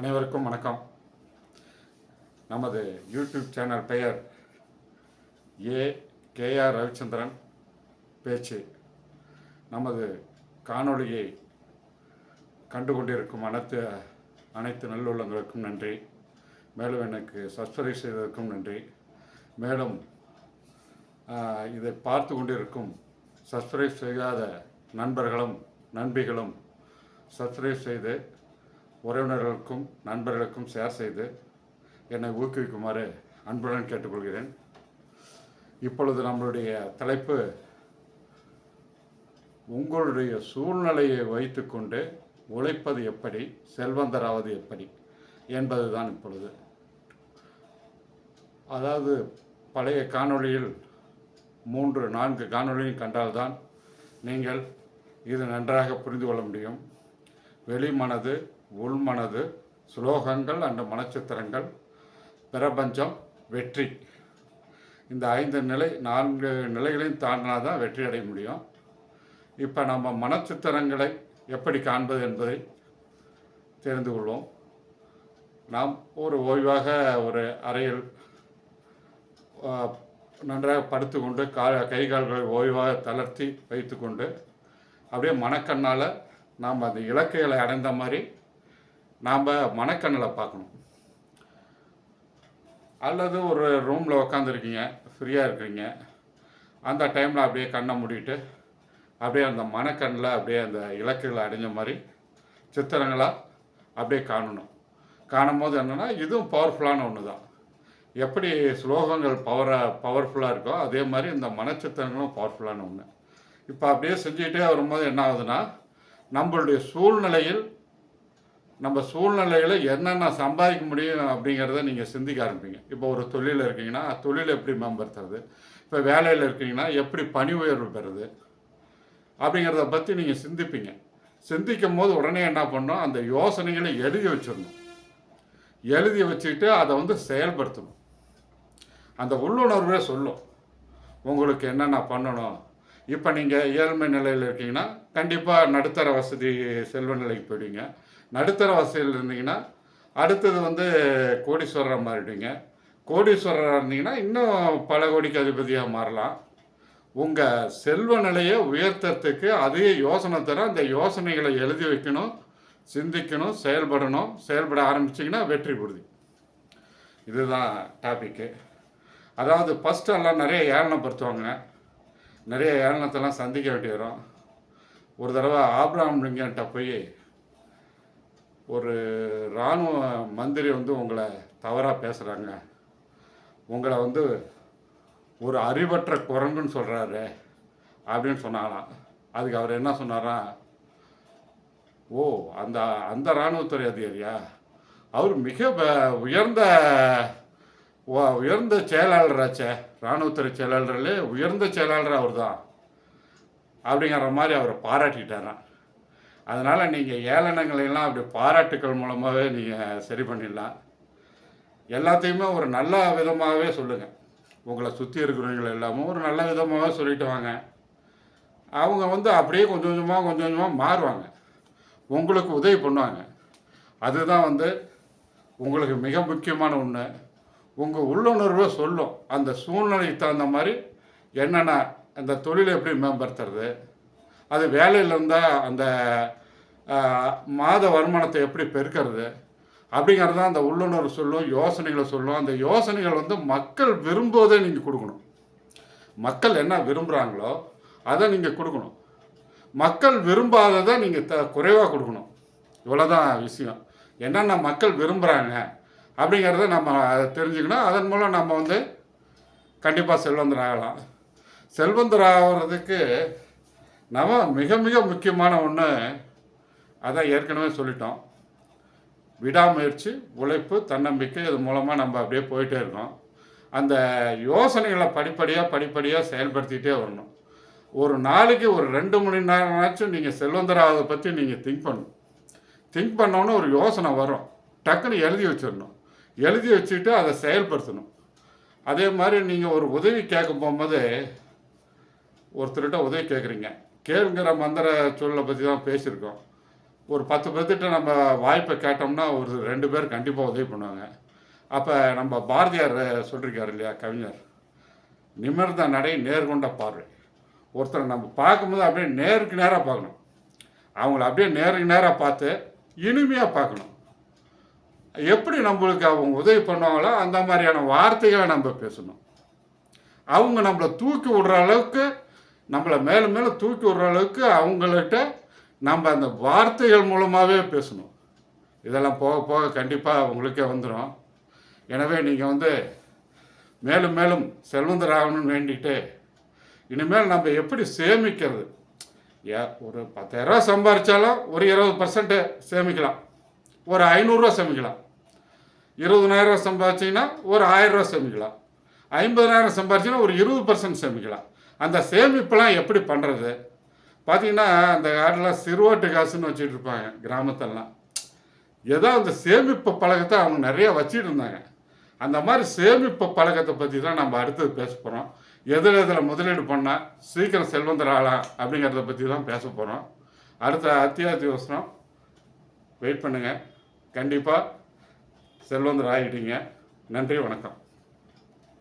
அனைவருக்கும் வணக்கம். நமது யூடியூப் சேனல் பெயர் KR ரவிச்சந்திரன் பேச்சு. நமது காணொளியை கண்டுகொண்டிருக்கும் அனைத்து நல்லுள்ளங்களுக்கும் நன்றி. மேலும் எனக்கு சப்ஸ்கிரைப் செய்ததற்கும் நன்றி. மேலும் இதை பார்த்து கொண்டிருக்கும் சப்ஸ்கிரைப் செய்யாத நண்பர்களும் நண்பிகளும் சப்ஸ்கிரைப் செய்து உறவினர்களுக்கும் நண்பர்களுக்கும் ஷேர் செய்து என்னை ஊக்குவிக்குமாறு அன்புடன் கேட்டுக்கொள்கிறேன். இப்பொழுது நம்மளுடைய தலைப்பு, உங்களுடைய சூழ்நிலையை வைத்துக்கொண்டு உழைப்பது எப்படி, செல்வந்தராவது எப்படி என்பதுதான் இப்பொழுது. அதாவது பழைய காணொளியில் 3-4 காணொளியும் கண்டால்தான் நீங்கள் இது நன்றாக புரிந்து கொள்ள முடியும். வெளிமனது, உள்மனது, ஸ்லோகங்கள் அண்ட் மனச்சித்திரங்கள், பிரபஞ்சம், வெற்றி, இந்த 4 நிலைகளையும் தாண்டினா தான் வெற்றி அடைய முடியும். இப்போ நம்ம மனச்சித்திரங்களை எப்படி காண்பது என்பதை தெரிந்து கொள்வோம். நாம் ஒரு ஓய்வாக ஒரு அறையில் நன்றாக படுத்துக்கொண்டு கை கால்களை ஓய்வாக தளர்த்தி வைத்துக்கொண்டு அப்படியே மனக்கண்ணால் நாம் அந்த இலக்குகளை அடைந்த மாதிரி நாம் மனக்கண்ணில் பார்க்கணும். அல்லது ஒரு ரூமில் உக்காந்துருக்கீங்க, ஃப்ரீயாக இருக்கிறீங்க, அந்த டைமில் அப்படியே கண்ணை மூடிட்டு அப்படியே அந்த மனக்கண்ணில் அப்படியே அந்த இலக்குகளை அடைஞ்ச மாதிரி சித்திரங்களாக அப்படியே காணணும். காணும்போது என்னென்னா, இதுவும் பவர்ஃபுல்லான ஒன்று தான். எப்படி ஸ்லோகங்கள் பவர்ஃபுல்லாக இருக்கோ அதே மாதிரி இந்த மனச்சித்திரங்களும் பவர்ஃபுல்லான ஒன்று. இப்போ அப்படியே செஞ்சுக்கிட்டே வரும்போது என்ன ஆகுதுன்னா, நம்மளுடைய சூழ்நிலையில் என்னென்ன சம்பாதிக்க முடியும் அப்படிங்கிறத நீங்கள் சிந்திக்க ஆரம்பிப்பீங்க. இப்போ ஒரு தொழிலில் இருக்கீங்கன்னா தொழிலை எப்படி மேம்படுத்துறது, இப்போ வேலையில் இருக்கீங்கன்னா எப்படி பணி உயர்வு பெறுறது அப்படிங்கிறத பற்றி நீங்கள் சிந்திப்பீங்க. சிந்திக்கும் போது உடனே என்ன பண்ணணும், அந்த யோசனைகளை எழுதி வச்சிடணும். எழுதி வச்சுக்கிட்டு அதை செயல்படுத்தணும். அந்த உள்ளுணர்வே சொல்லும் உங்களுக்கு என்னென்ன பண்ணணும். இப்போ நீங்கள் ஏழ்மை நிலையில் இருக்கீங்கன்னா கண்டிப்பாக நடுத்தர வசதி செல்வ நிலைக்கு போயிடுவீங்க. நடுத்தர வசதியில் இருந்தீங்கன்னா அடுத்தது கோடீஸ்வரராக மாறிடுவீங்க. கோடீஸ்வரராக இருந்தீங்கன்னா இன்னும் பல கோடிக்கு அதிபதியாக மாறலாம். உங்கள் செல்வ நிலையை உயர்த்துறதுக்கு அதே யோசனை தர அந்த யோசனைகளை எழுதி வைக்கணும், சிந்திக்கணும், செயல்பட ஆரம்பிச்சிங்கன்னா வெற்றி உறுதி. இதுதான் டாபிக்கு. அதாவது ஃபஸ்ட்டு எல்லாம் நிறைய ஏளனப்படுத்துவாங்க, நிறைய ஏளனத்தெல்லாம் சந்திக்க வேண்டி வரும். ஒரு தடவை ஆப்ரஹாம் லிங்கன்ட்ட போய் ஒரு இராணுவ மந்திரி உங்களை தவறாக பேசுகிறாங்க, உங்களை ஒரு அறிவற்ற குரங்குன்னு சொல்கிறாரு அப்படின்னு சொன்னாங்களாம். அதுக்கு அவர் என்ன சொன்னாரா, ஓ அந்த அந்த இராணுவத்துறை அதிகாரியா, அவர் மிக உயர்ந்த செயலாளராச்சே, இராணுவத்துறை செயலாளர்களே உயர்ந்த செயலாளர் அவர் தான் அப்படிங்கிற மாதிரி அவரை பாராட்டிட்டாரான். அதனால் நீங்கள் ஏளனங்களையெல்லாம் அப்படி பாராட்டுக்கள் மூலமாகவே நீங்கள் சரி பண்ணிடலாம். எல்லாத்தையுமே ஒரு நல்ல விதமாகவே சொல்லுங்கள். உங்களை சுற்றி இருக்கிறவங்களை எல்லாமே ஒரு நல்ல விதமாகவே சொல்லிட்டு வாங்க. அவங்க அப்படியே கொஞ்சம் கொஞ்சமாக மாறுவாங்க, உங்களுக்கு உதவி பண்ணுவாங்க. அதுதான் உங்களுக்கு மிக முக்கியமான ஒன்று. உங்கள் உள்ளுணர்வை சொல்லும் அந்த சூழ்நிலைக்கு தகுந்த மாதிரி என்னென்ன அந்த தொழிலை எப்படி மேம்படுத்துறது, அது வேலையில் இருந்தால் அந்த மாத வருமானத்தை எப்படி பெருக்கிறது அப்படிங்கிறது தான் அந்த உள்ளுணர்வு சொல்லும், யோசனைகளை சொல்லும். அந்த யோசனைகள் மக்கள் விரும்புவதை நீங்கள் கொடுக்கணும். மக்கள் என்ன விரும்புகிறாங்களோ அதை நீங்கள் கொடுக்கணும். மக்கள் விரும்பாததை நீங்கள் குறைவாக கொடுக்கணும். இவ்வளோதான் விஷயம். என்னென்ன மக்கள் விரும்புகிறாங்க அப்படிங்கிறத நம்ம தெரிஞ்சுக்கணும். அதன் மூலம் நம்ம கண்டிப்பாக செல்வந்தர் ஆகலாம். செல்வந்தர் ஆகிறதுக்கு நம்ம மிக மிக முக்கியமான ஒன்று, அதான் ஏற்கனவே சொல்லிட்டோம், விடாமுயற்சி, உழைப்பு, தன்னம்பிக்கை. இது மூலமாக நம்ம அப்படியே போயிட்டே இருக்கோம். அந்த யோசனைகளை படிப்படியாக செயல்படுத்திகிட்டே வரணும். ஒரு நாளைக்கு ஒரு 2 மணி நேரமாச்சும் நீங்கள் செல்வந்தராகிறத பற்றி நீங்கள் திங்க் பண்ணோன்னு ஒரு யோசனை வரும், டக்குன்னு எழுதி வச்சிடணும். எழுதி வச்சுட்டு அதை செயல்படுத்தணும். அதே மாதிரி நீங்கள் ஒரு உதவி கேட்க போகும்போது, ஒருத்தர்கிட்ட உதவி கேட்குறீங்க, கேளுங்கிற மந்திர சூழலை பற்றி தான் பேசியிருக்கோம். ஒரு 10 பேர்த்திட்ட நம்ம வாய்ப்பை கேட்டோம்னா ஒரு 2 பேர் கண்டிப்பாக உதவி பண்ணுவாங்க. அப்போ நம்ம பாரதியார் சொல்லியிருக்காரு இல்லையா, கவிஞர், நிமிர்ந்த நடை நேர்கொண்ட பார்வை. ஒருத்தரை நம்ம பார்க்கும்போது அப்படியே நேருக்கு நேராக பார்க்கணும். அவங்கள அப்படியே நேருக்கு நேராக பார்த்து இனிமையாக பார்க்கணும். எப்படி நம்மளுக்கு அவங்க உதவி பண்ணுவாங்களோ அந்த மாதிரியான வார்த்தைகளை நம்ம பேசணும். அவங்க நம்மளை தூக்கி விடுற அளவுக்கு, நம்மளை மேலும் மேலும் தூக்கி விடுற அளவுக்கு அவங்கள்ட்ட நம்ம அந்த வார்த்தைகள் மூலமாகவே பேசணும். இதெல்லாம் போக போக கண்டிப்பாக உங்களுக்கே வந்துடும். எனவே நீங்கள் மேலும் மேலும் செல்வந்தர் ஆகணும்னு வேண்டிட்டு, இனிமேல் நம்ம எப்படி சேமிக்கிறது, ஒரு 10,000 சம்பாதிச்சாலும் ஒரு 20% சேமிக்கலாம், ஒரு 500 சேமிக்கலாம். 20,000 சம்பாதிச்சிங்கன்னா ஒரு 1000 சேமிக்கலாம். 50,000 சம்பாதிச்சிங்கன்னா ஒரு 20% சேமிக்கலாம். அந்த சேமிப்பெல்லாம் எப்படி பண்ணுறது பார்த்தீங்கன்னா, அந்த காலத்தில் சிறுவாட்டு காசுன்னு வச்சுட்டு இருப்பாங்க கிராமத்திலலாம். ஏதோ அந்த சேமிப்பு பழக்கத்தை அவங்க நிறைய வச்சுட்டு இருந்தாங்க. அந்த மாதிரி சேமிப்பு பழக்கத்தை பற்றி தான் நம்ம அடுத்தது பேச போகிறோம். எதில் முதலீடு பண்ணால் சீக்கிரம் செல்வந்தர் ஆகலாம் அப்படிங்கிறத பற்றி தான் பேச போகிறோம். அடுத்த அத்தியாவசியம் வெயிட் பண்ணுங்கள். கண்டிப்பாக செல்வந்தர் ஆகிட்டீங்க. நன்றி, வணக்கம்.